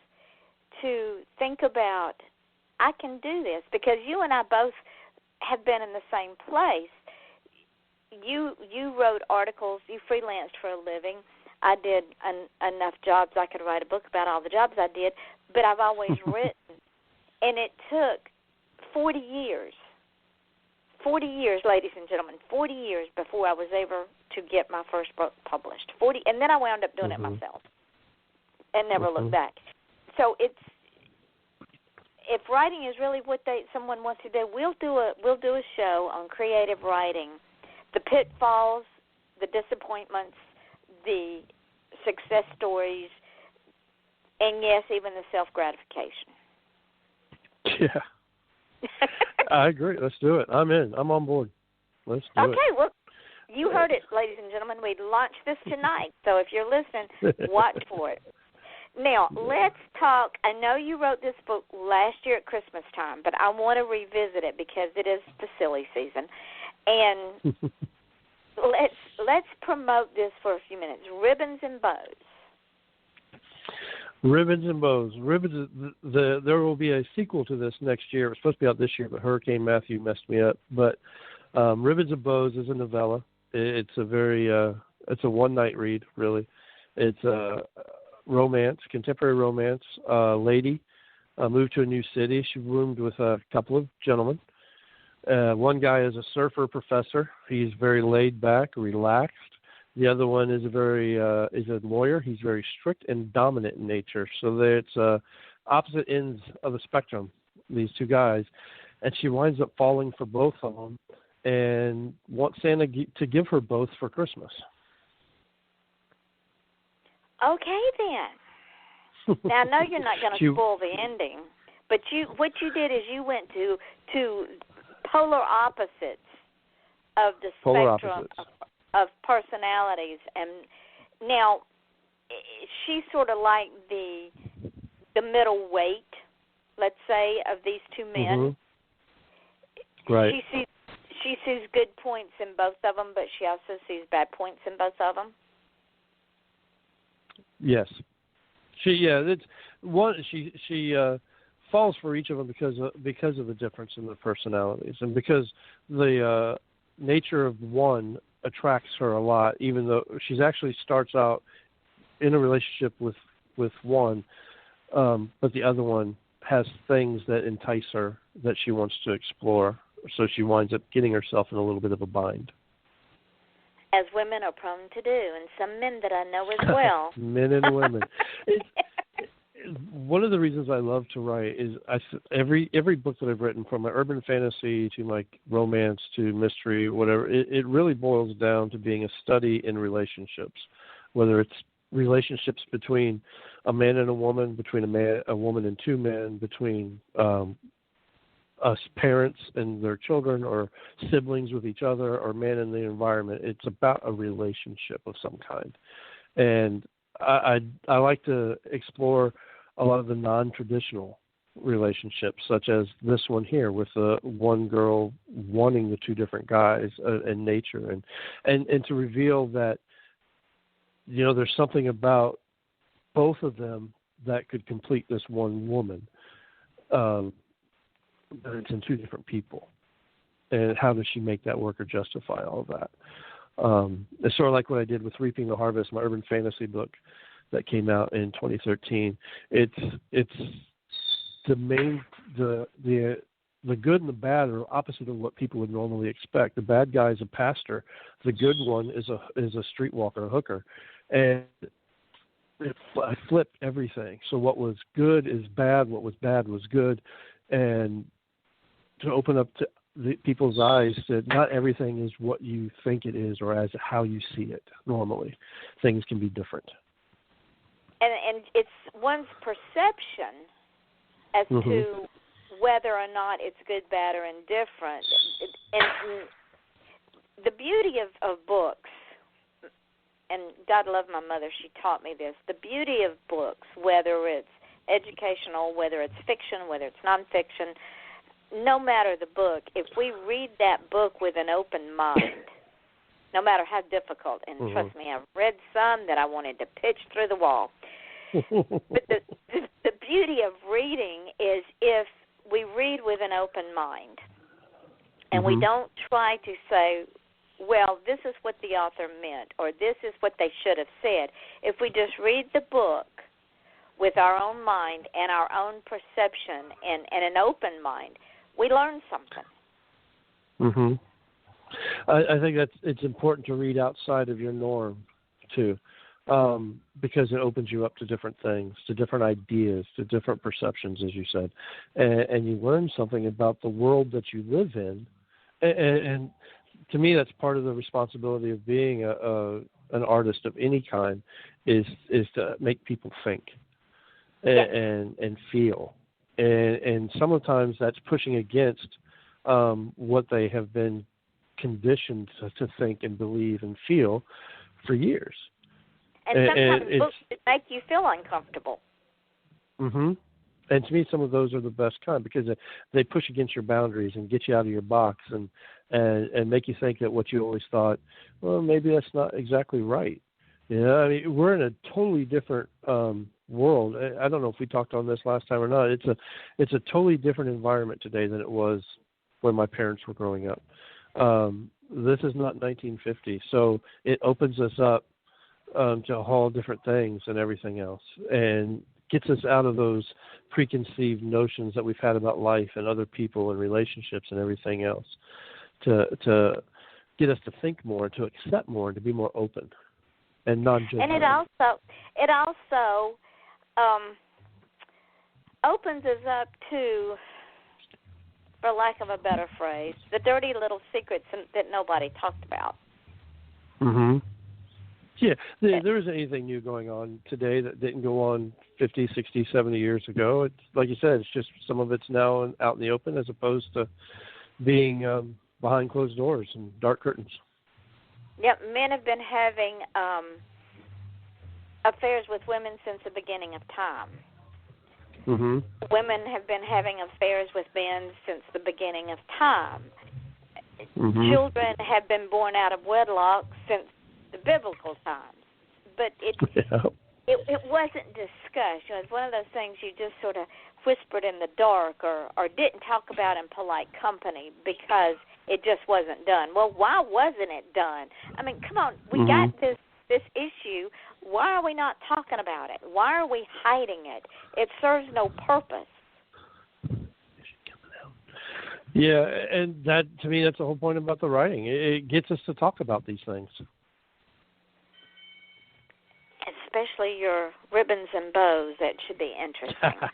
to think about, I can do this, because you and I both have been in the same place. You wrote articles, you freelanced for a living. I did enough jobs I could write a book about all the jobs I did, but I've always written. And it took 40 years, ladies and gentlemen, 40 years before I was able to get my first book published. 40, and then I wound up doing it myself and never looked back. So if writing is really what someone wants to do, we'll do a show on creative writing, the pitfalls, the disappointments, the success stories, and yes, even the self-gratification. Yeah. I agree. Let's do it. I'm in. I'm on board. Let's do it. Okay, well, you heard it, ladies and gentlemen. We launched this tonight, so if you're listening, watch for it. Now, let's talk. I know you wrote this book last year at Christmas time, but I want to revisit it because it is the silly season. And let's promote this for a few minutes. Ribbons and Bows. Ribbons and Bows. There will be a sequel to this next year. It was supposed to be out this year, but Hurricane Matthew messed me up. But Ribbons and Bows is a novella. It's a one-night read, really. It's a romance, contemporary romance. Lady moved to a new city. She roomed with a couple of gentlemen. One guy is a surfer professor. He's very laid back, relaxed. The other one is is a lawyer. He's very strict and dominant in nature. So it's opposite ends of the spectrum, these two guys. And she winds up falling for both of them and wants Santa to give her both for Christmas. Okay, then. Now, I know you're not going to spoil the ending, but what you did is you went to polar opposites of the spectrum of personalities. And now, she's sort of like the middleweight, let's say, of these two men. Mm-hmm. Right. She sees good points in both of them, but she also sees bad points in both of them. Yes. She falls for each of them because of the difference in the personalities, and because the nature of one attracts her a lot, even though she's actually starts out in a relationship with one, but the other one has things that entice her that she wants to explore, so she winds up getting herself in a little bit of a bind. As women are prone to do, and some men that I know as well. Men and women. One of the reasons I love to write is every book that I've written, from my urban fantasy to my romance to mystery, whatever, it really boils down to being a study in relationships, whether it's relationships between a man and a woman, between a woman and two men, between us parents and their children, or siblings with each other, or man and the environment. It's about a relationship of some kind. And I like to explore a lot of the non-traditional relationships, such as this one here with the one girl wanting the two different guys in nature, and to reveal that, there's something about both of them that could complete this one woman. But it's in two different people. And how does she make that work or justify all of that? It's sort of like what I did with Reaping the Harvest, my urban fantasy book that came out in 2013. It's the good and the bad are opposite of what people would normally expect. The bad guy is a pastor. The good one is a streetwalker, a hooker. And I flipped everything. So what was good is bad. What was bad was good. And to open up to the people's eyes that not everything is what you think it is or as how you see it normally. Things can be different. And it's one's perception as to whether or not it's good, bad, or indifferent. And the beauty of books, and God love my mother, she taught me this, the beauty of books, whether it's educational, whether it's fiction, whether it's nonfiction, no matter the book, if we read that book with an open mind, no matter how difficult, and trust me, I've read some that I wanted to pitch through the wall. But the beauty of reading is if we read with an open mind, and we don't try to say, well, this is what the author meant, or this is what they should have said. If we just read the book with our own mind and our own perception and an open mind, we learn something. I think it's important to read outside of your norm, too, because it opens you up to different things, to different ideas, to different perceptions, as you said. And you learn something about the world that you live in. And to me, that's part of the responsibility of being an artist of any kind, is to make people think and feel. And sometimes that's pushing against what they have been conditioned to think and believe and feel for years. And sometimes books make you feel uncomfortable. Mhm. And to me, some of those are the best kind because they push against your boundaries and get you out of your box and make you think that what you always thought, well, maybe that's not exactly right. You know, I mean, we're in a totally different world. I don't know if we talked on this last time or not. It's a totally different environment today than it was when my parents were growing up. This is not 1950, so it opens us up to a whole different things and everything else, and gets us out of those preconceived notions that we've had about life and other people and relationships and everything else, to get us to think more, to accept more, and to be more open and non-judgmental. And it also opens us up to, for lack of a better phrase, the dirty little secrets that nobody talked about. Mhm. Yeah, there isn't anything new going on today that didn't go on 50, 60, 70 years ago. It's like you said, it's just some of it's now out in the open as opposed to being behind closed doors and dark curtains. Yep, men have been having affairs with women since the beginning of time. Mhm. Women have been having affairs with men since the beginning of time. Mhm. Children have been born out of wedlock since the biblical times, but it wasn't discussed. You know, it's one of those things you just sort of whispered in the dark or didn't talk about in polite company because it just wasn't done. Well, why wasn't it done? I mean, come on, we got this issue. Why are we not talking about it? Why are we hiding it? It serves no purpose. Yeah, and that, to me, that's the whole point about the writing. It gets us to talk about these things. Especially your ribbons and bows. That should be interesting.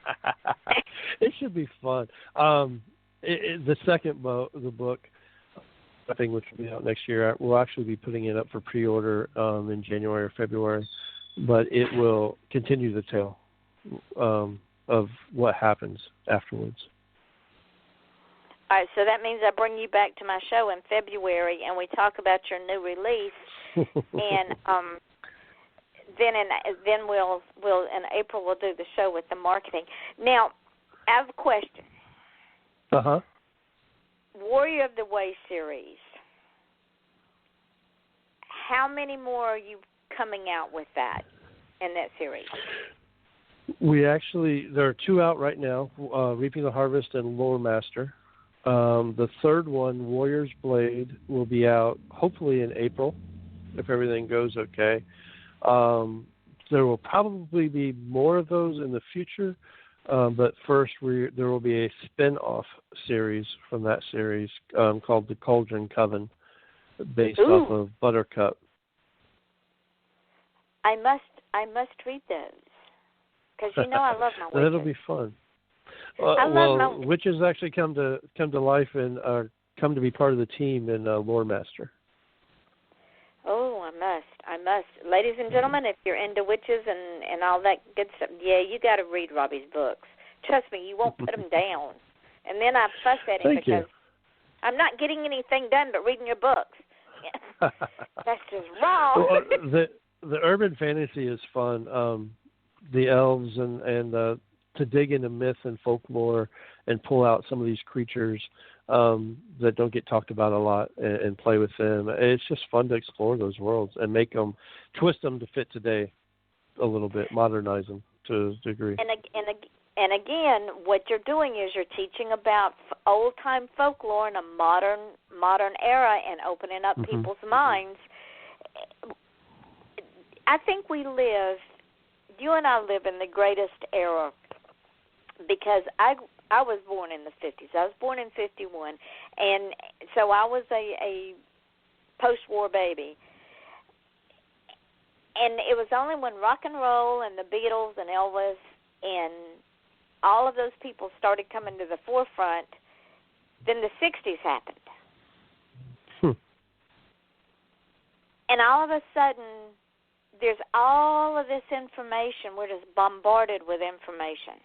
It should be fun. The second the book, I think, which will be out next year, we'll actually be putting it up for pre-order in January or February, but it will continue the tale of what happens afterwards. All right, so that means I bring you back to my show in February, and we talk about your new release, and then we'll in April we'll do the show with the marketing. Now, I have a question. Uh-huh. Warrior of the Way series. How many more are you coming out with that in that series? There are two out right now, Reaping the Harvest and Lore Master. The third one, Warrior's Blade, will be out hopefully in April, if everything goes okay. There will probably be more of those in the future, but first there will be a spin-off series from that series called The Cauldron Coven, based off of Buttercup. I must read those, because you know I love my witches. That'll be fun. Well, witches actually come to life and come to be part of the team in Lore Master. Oh, I must. Ladies and gentlemen, if you're into witches and all that good stuff, yeah, you got to read Robbie's books. Trust me, you won't put them down. And then I fuss at him because I'm not getting anything done but reading your books. That's just wrong. Well, the urban fantasy is fun. The elves and to dig into myth and folklore and pull out some of these creatures that don't get talked about a lot and play with them. It's just fun to explore those worlds and twist them to fit today a little bit, modernize them to a degree. And again, what you're doing is you're teaching about old-time folklore in a modern era and opening up people's minds. I think you and I live in the greatest era, because I was born in the 50s. I was born in 51, and so I was a post-war baby. And it was only when rock and roll and the Beatles and Elvis and all of those people started coming to the forefront, then the 60s happened. And all of a sudden, there's all of this information. We're just bombarded with information.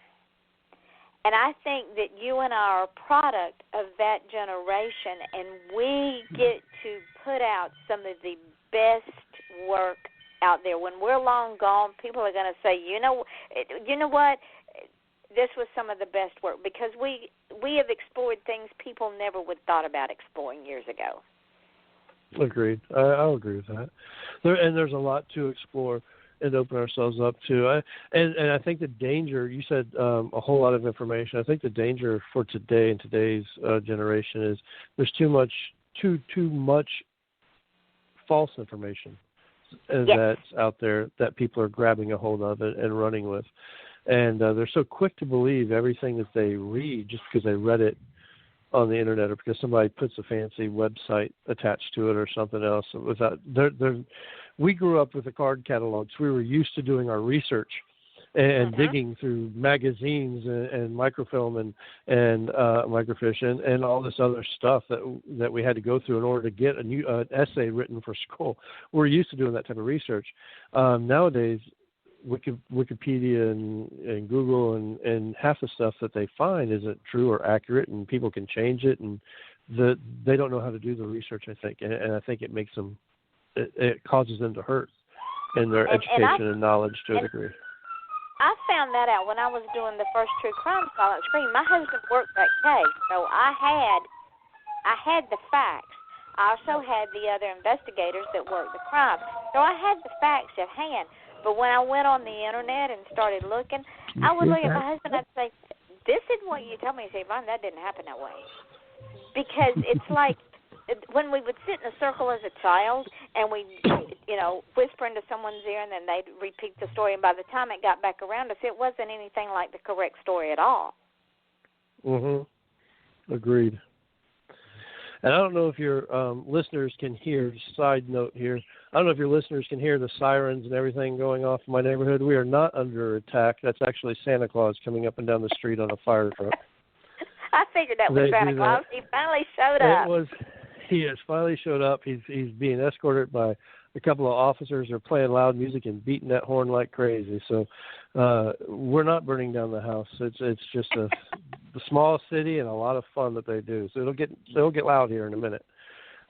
And I think that you and I are a product of that generation, and we get to put out some of the best work out there. When we're long gone, people are going to say, you know what, this was some of the best work because we have explored things people never would have thought about exploring years ago. Agreed. I'll agree with that. There's a lot to explore and open ourselves up to. And I think the danger, you said a whole lot of information. I think the danger for today and today's generation is there's too much false information that's out there that people are grabbing a hold of it and running with. And they're so quick to believe everything that they read just because they read it on the internet or because somebody puts a fancy website attached to it or something else. We grew up with the card catalogs. We were used to doing our research and digging through magazines and microfilm and microfiche and all this other stuff that we had to go through in order to get a new essay written for school. We're used to doing that type of research. Nowadays, Wikipedia and Google and half the stuff that they find isn't true or accurate, and people can change it, and they don't know how to do the research, I think, and I think it makes them, it causes them to hurt in their education and knowledge to a degree. I found that out when I was doing the first true crime silent screen. My husband worked that case, so I had the facts. I also had the other investigators that worked the crime, so I had the facts at hand. But when I went on the internet and started looking, I would look at my husband and I'd say, "This isn't what you told me." He'd say, "Mom, that didn't happen that way." Because it's like when we would sit in a circle as a child and we, whisper into someone's ear and then they'd repeat the story, and by the time it got back around us, it wasn't anything like the correct story at all. Agreed. And I don't know if your listeners can hear, side note here, I don't know if your listeners can hear the sirens and everything going off in my neighborhood. We are not under attack. That's actually Santa Claus coming up and down the street on a fire truck. I figured that was Santa Claus. He finally showed up. He has finally showed up. He's being escorted by a couple of officers. They're playing loud music and beating that horn like crazy. So we're not burning down the house. It's just the small city and a lot of fun that they do. So it'll get loud here in a minute.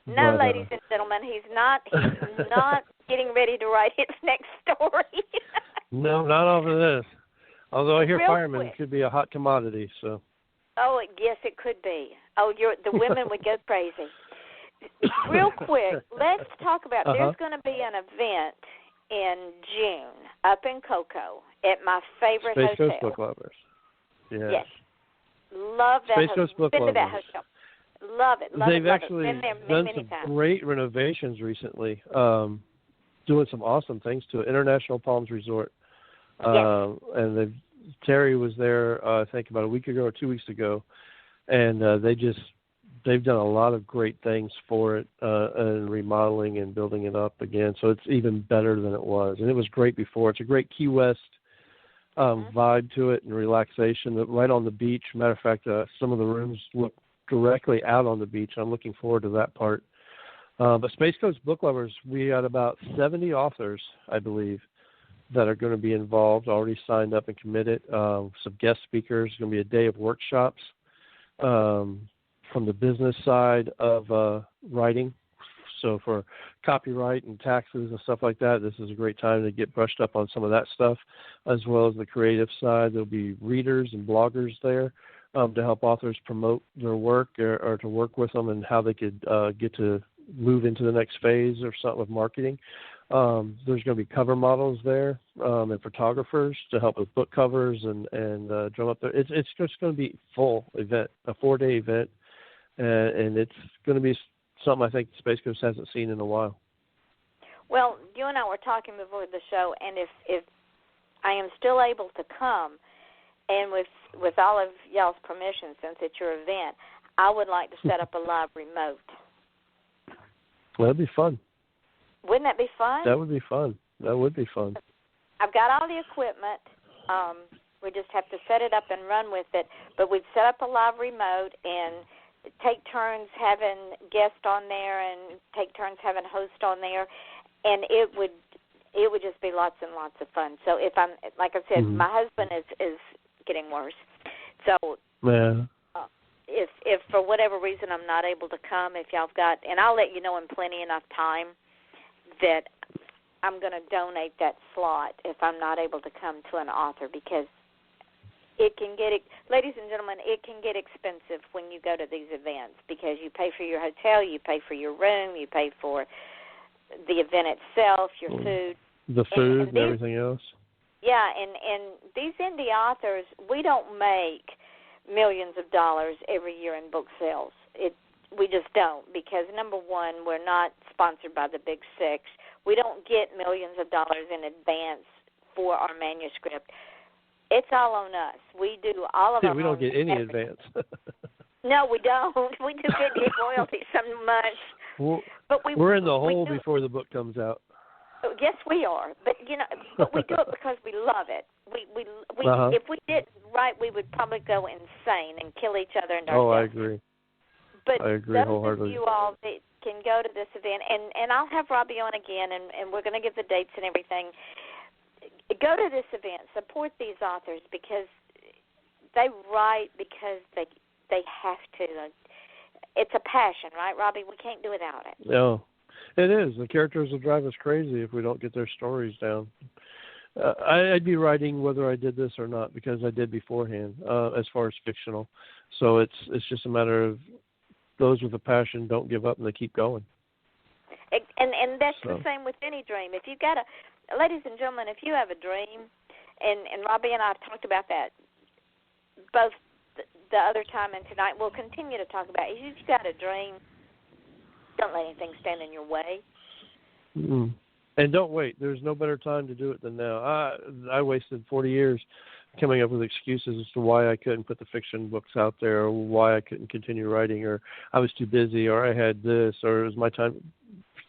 No, ladies and gentlemen, he's not getting ready to write his next story. No, not over this. Although I hear firemen quick. could be a hot commodity. So. Oh, yes, it could be. Oh, the women would go crazy. Real quick, let's talk about. There's going to be an event in June up in Cocoa at my favorite Space hotel. Coast Book Lovers. Yes. Love that. Space Coast Book Been Lovers. to that hotel. Love it. They've actually Been there done many some times. great renovations recently, doing some awesome things to it. International Palms Resort. Yes. And Terry was there, I think, about a week ago or 2 weeks ago, and they've done a lot of great things for it, and remodeling and building it up again. So it's even better than it was, and it was great before. It's a great Key West vibe to it and relaxation. Right on the beach. Matter of fact, some of the rooms look directly out on the beach. I'm looking forward to that part. But Space Coast Book Lovers, we got about 70 authors, I believe, that are going to be involved, already signed up and committed. Some guest speakers. It's going to be a day of workshops from the business side of writing. So for copyright and taxes and stuff like that, this is a great time to get brushed up on some of that stuff, as well as the creative side. There'll be readers and bloggers there to help authors promote their work or to work with them and how they could get to move into the next phase or something with marketing. There's going to be cover models there and photographers to help with book covers and drum up there. It's just going to be a full event, a 4-day event, and it's going to be something I think Space Coast hasn't seen in a while. Well, you and I were talking before the show, and if I am still able to come, and with all of y'all's permission, since it's your event, I would like to set up a live remote. Well, that'd be fun. Wouldn't that be fun? That would be fun. That would be fun. I've got all the equipment. We just have to set it up and run with it. But we'd set up a live remote and take turns having guests on there and take turns having hosts on there, and it would just be lots and lots of fun. So if I'm, like I said, my husband is getting worse. So yeah. If for whatever reason I'm not able to come, if y'all have got, and I'll let you know in plenty enough time that I'm going to donate that slot if I'm not able to come to an author, because it can get, ladies and gentlemen, it can get expensive when you go to these events because you pay for your hotel, you pay for your room, you pay for the event itself, your food. The food and everything else. Yeah, and these indie authors, we don't make millions of dollars every year in book sales. We just don't because, number one, we're not sponsored by the Big Six. We don't get millions of dollars in advance for our manuscript. It's all on us. We do all of our we don't get any advance. No, we don't. We do get royalties so much. Well, but we're in the hole before the book comes out. Yes, we are. But but we do it because we love it. We If we did right, we would probably go insane and kill each other and ourselves. Oh, I agree. But I agree those wholeheartedly. of you all that can go to this event, and I'll have Robbie on again, and we're going to give the dates and everything. Go to this event. Support these authors because they write because they have to. It's a passion, right, Robbie? We can't do without it. No, it is. The characters will drive us crazy if we don't get their stories down. I'd be writing whether I did this or not because I did beforehand, as far as fictional. So it's just a matter of those with a passion don't give up and they keep going. And that's the same with any dream. If you've got ladies and gentlemen, if you have a dream, and Robbie and I have talked about that both the other time and tonight, we'll continue to talk about it. If you've got a dream, don't let anything stand in your way. Mm-hmm. And don't wait. There's no better time to do it than now. I wasted 40 years coming up with excuses as to why I couldn't put the fiction books out there or why I couldn't continue writing or I was too busy or I had this or it was my time.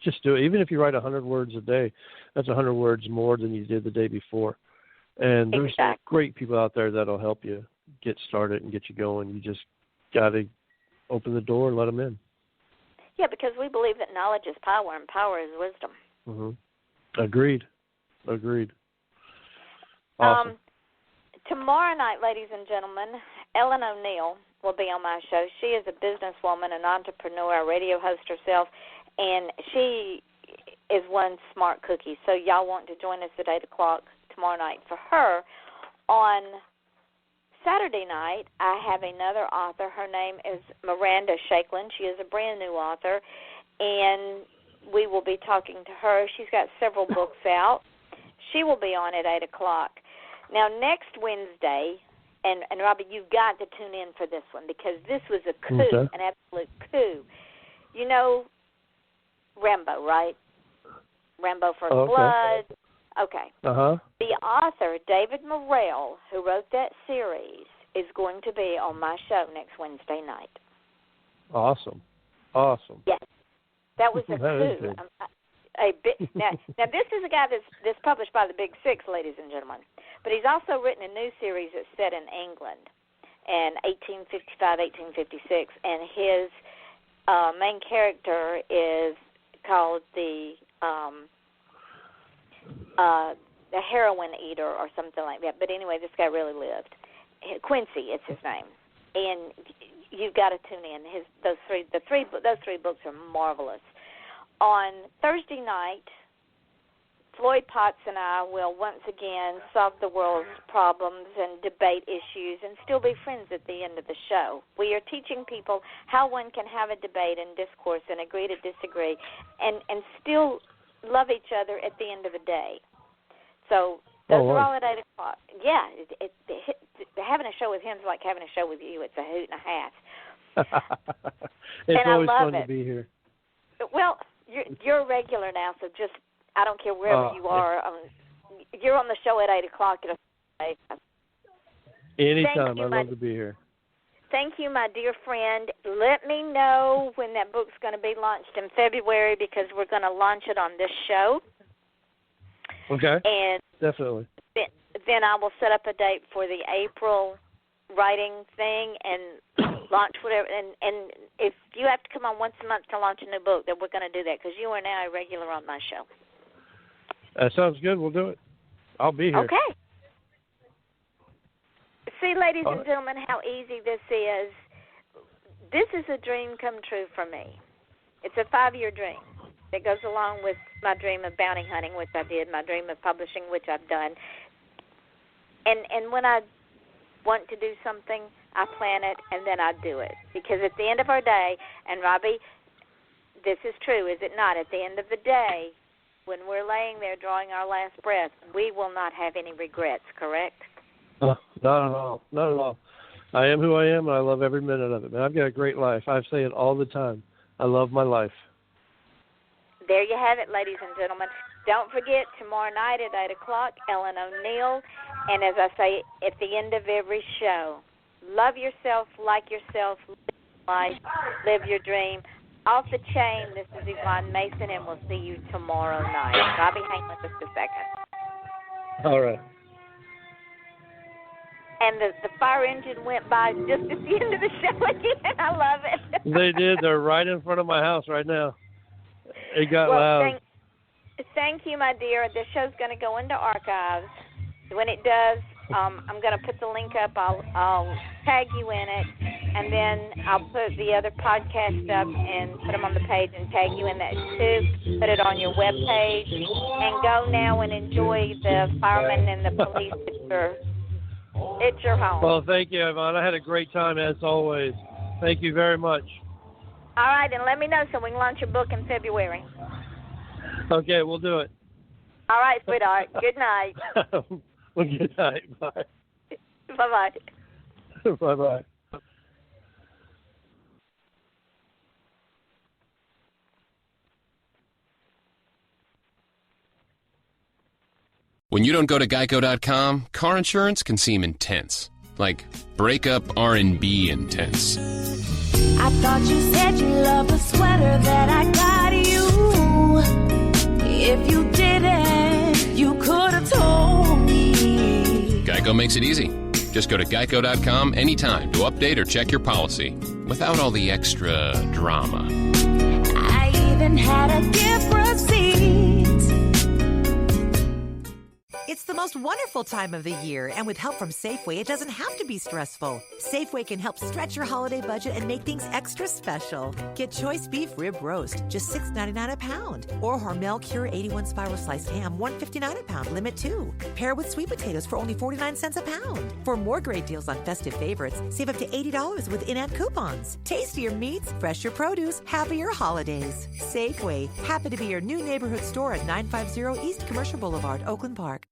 Just do it. Even if you write 100 words a day, that's 100 words more than you did the day before. And there's some great people out there that'll help you get started and get you going. You just got to open the door and let them in. Yeah, because we believe that knowledge is power and power is wisdom. Mm-hmm. Agreed. Awesome. Tomorrow night, ladies and gentlemen, Ellen O'Neill will be on my show. She is a businesswoman, an entrepreneur, a radio host herself, and she is one smart cookie. So y'all want to join us at 8 o'clock tomorrow night for her. On Saturday night, I have another author. Her name is Miranda Shakeland. She is a brand new author, and we will be talking to her. She's got several books out. She will be on at 8 o'clock. Now, next Wednesday, and Robbie, you've got to tune in for this one because this was a coup, an absolute coup. You know Rambo, right? Rambo First Blood. Okay. The author, David Morrell, who wrote that series, is going to be on my show next Wednesday night. Awesome. Yes. That was a coup. Now, this is a guy that's published by the Big Six, ladies and gentlemen. But he's also written a new series that's set in England in 1855, 1856. And his main character is called the heroin eater or something like that. But anyway, this guy really lived. Quincy is his name. And you've got to tune in. Those three books are marvelous. On Thursday night, Floyd Potts and I will once again solve the world's problems and debate issues and still be friends at the end of the show. We are teaching people how one can have a debate and discourse and agree to disagree and still love each other at the end of the day. So those are all at 8 o'clock. Yeah, having a show with him is like having a show with you. It's a hoot and a half. It's always fun to be here. Well, you're a regular now, so just I don't care wherever you are. You're on the show at 8 o'clock. Anytime. I'd love to be here. Thank you, my dear friend. Let me know when that book's going to be launched in February because we're going to launch it on this show. Okay. And definitely. Then I will set up a date for the April writing thing and launch whatever. And if you have to come on once a month to launch a new book, then we're going to do that because you are now a regular on my show. That sounds good. We'll do it. I'll be here. Okay. See, ladies and gentlemen, how easy this is. This is a dream come true for me. It's a 5-year dream that goes along with my dream of bounty hunting, which I did, my dream of publishing, which I've done. And when I want to do something, I plan it, and then I do it. Because at the end of our day, and Robbie, this is true, is it not? At the end of the day, when we're laying there drawing our last breath, we will not have any regrets, correct? Not at all. Not at all. I am who I am, and I love every minute of it. Man, I've got a great life. I say it all the time. I love my life. There you have it, ladies and gentlemen. Don't forget, tomorrow night at 8 o'clock, Ellen O'Neill. And as I say at the end of every show, love yourself, like yourself, live your life, live your dream. Off the chain, this is Yvonne Mason, and we'll see you tomorrow night. Robbie, hang with us a second. All right. And the fire engine went by just at the end of the show again. I love it. They did. They're right in front of my house right now. It got loud. Thank you, my dear. The show's going to go into archives. When it does, I'm going to put the link up. I'll tag you in it, and then I'll put the other podcasts up and put them on the page and tag you in that too. Put it on your web page, and go now and enjoy the firemen and the police at your home. Well, thank you, Yvonne. I had a great time, as always. Thank you very much. All right, and let me know so we can launch your book in February. Okay, we'll do it. All right, sweetheart. Good night. Well, good night. Bye. Bye-bye. Bye-bye. When you don't go to Geico.com, car insurance can seem intense. Like breakup R&B intense. I thought you said you loved the sweater that I got you. If you didn't, you could have told me. Geico makes it easy. Just go to Geico.com anytime to update or check your policy without all the extra drama. I even had a gift receipt. It's the most wonderful time of the year, and with help from Safeway, it doesn't have to be stressful. Safeway can help stretch your holiday budget and make things extra special. Get choice beef rib roast, just $6.99 a pound, or Hormel Cure 81 spiral sliced ham, $1.59 a pound, limit 2. Pair with sweet potatoes for only 49 cents a pound. For more great deals on festive favorites, save up to $80 with in-app coupons. Tastier meats, fresher produce, happier holidays. Safeway, happy to be your new neighborhood store at 950 East Commercial Boulevard, Oakland Park.